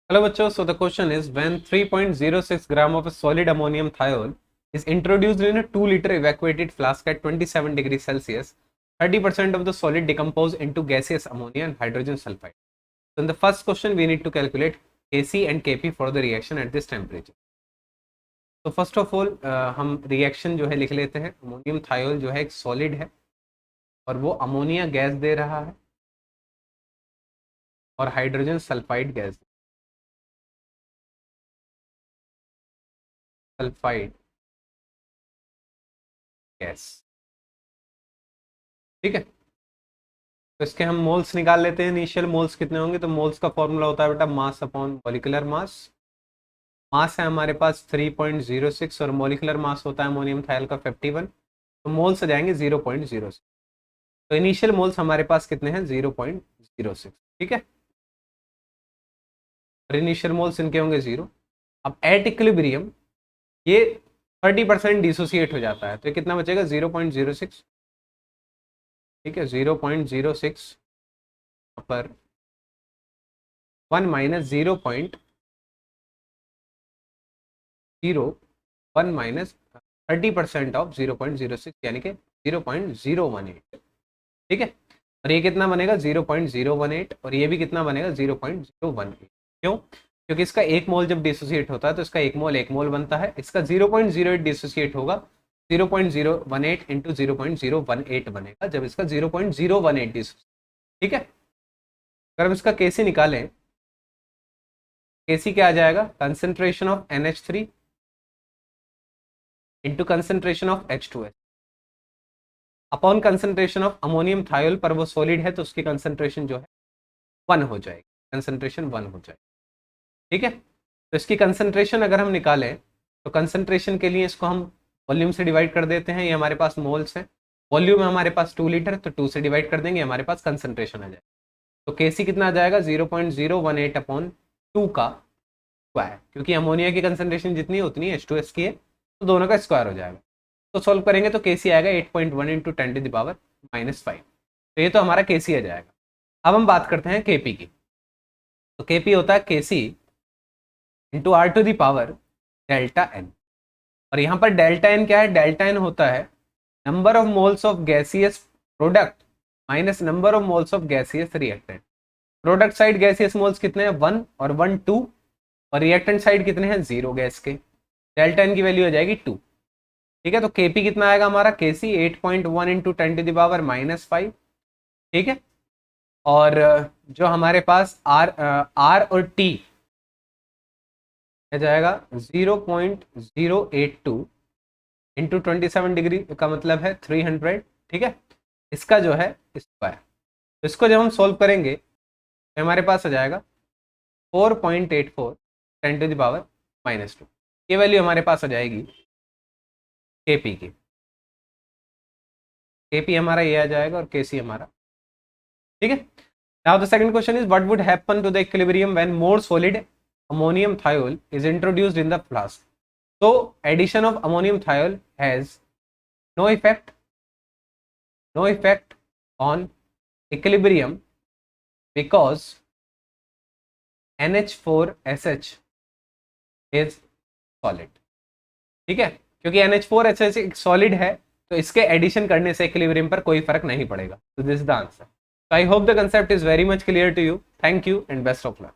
Hello bachcho, so the question is when 3.06 gram of a solid ammonium thiol is introduced in a 2-liter evacuated flask at 27 degrees Celsius, 30% of the solid decompose into gaseous ammonia and hydrogen sulfide. So in the first question we need to calculate Kc and Kp for the reaction at this temperature. तो first of all हम reaction जो है लिख लेते हैं। Ammonium thiol जो है एक सॉलिड है और वो अमोनिया गैस दे रहा है और hydrogen sulphide gas, sulphide gas. ठीक है, तो इसके हम मोल्स निकाल लेते हैं। इनिशियल मोल्स कितने होंगे? तो मोल्स का फॉर्मूला होता है बेटा मास अपॉन मॉलिक्यूलर मास। मास है हमारे पास 3.06 और मॉलिक्यूलर मास होता है अमोनियम थायल का 51, तो मोल्स आ जाएंगे 0.06। तो इनिशियल मोल्स हमारे पास कितने हैं? 0.06। ठीक है, और इनिशियल मोल्स इनके होंगे 0। अब एट इक्विलिब्रियम ये 30% डिसोसिएट हो जाता है, तो ये कितना बचेगा? 0.06। ठीक है, 0.06 पर 1 माइनस 0.01 माइनस 30% ऑफ 0.06 यानी कि 0.018। ठीक है, और ये कितना बनेगा? 0.018, और ये भी कितना बनेगा? 0.018। क्यों? क्योंकि इसका एक मोल जब डिसोसिएट होता है तो इसका एक मोल बनता है। इसका 0.08 डिसोसिएट होगा, 0.018 इंटू 0.018 बनेगा जब इसका 0.018 डिसोसिएट। ठीक है, अगर हम इसका केसी निकालें, केसी क्या आ जाएगा? Concentration of NH3 into concentration of H2S upon concentration of ammonium thiol, पर वो सॉलिड है तो उसकी कंसेंट्रेशन जो है 1 हो जाएगी, कंसेंट्रेशन 1 हो जाएगी। ठीक है, तो इसकी कंसेंट्रेशन अगर हम निकालें तो कंसेंट्रेशन के लिए इसको हम वॉल्यूम से डिवाइड कर देते हैं। ये हमारे पास मोल्स हैं, वॉल्यूम है हमारे पास 2 लीटर, तो 2 से डिवाइड कर देंगे, हमारे पास कंसेंट्रेशन आ जाएगा। तो केसी कितना आ जाएगा? 0.018 अपॉन 2 का स्क्वायर, क्योंकि अमोनिया की कंसेंट्रेशन जितनी है उतनी H2S की है, तो दोनों का स्क्वायर हो जाएगा। तो सॉल्व करेंगे तो केसी आएगा 8.1 इंटू 10⁻⁻5। तो ये तो हमारा केसी आ जाएगा। अब हम बात करते हैं केपी की। तो केपी होता है KC into R to the power delta N, और यहाँ पर डेल्टा एन क्या है? डेल्टा एन होता है number of moles of gaseous product minus number of moles of gaseous reactant. Product side gaseous moles कितने हैं? 1 और 1 2, और रिएक्टेंट साइड कितने हैं? 0 गैस के। डेल्टा एन की वैल्यू हो जाएगी 2। ठीक है, तो केपी कितना आएगा हमारा? केसी 8.1 इंटू 10⁻⁻5। ठीक है, और जो हमारे पास आर और टी जाएगा 0.082 इंटू 27 डिग्री का मतलब है 300। ठीक है, इसका जो है स्क्वायर। तो इसको जब हम सॉल्व करेंगे तो हमारे पास आ जाएगा 4.84 10⁻⁻2। ये वैल्यू हमारे पास आ जाएगी केपी की। केपी हमारा ये आ जाएगा और केसी हमारा। ठीक है, now the second question is what would happen to the equilibrium when more solid ammonium thiol is introduced in the flask. So addition of ammonium thiol has no effect on equilibrium because NH4SH is solid. ठीक है, क्योंकि NH4SH एक solid है तो इसके addition करने से equilibrium पर कोई फर्क नहीं पड़ेगा। So this is the answer. So I hope the concept is very much clear to you. Thank you and best of luck.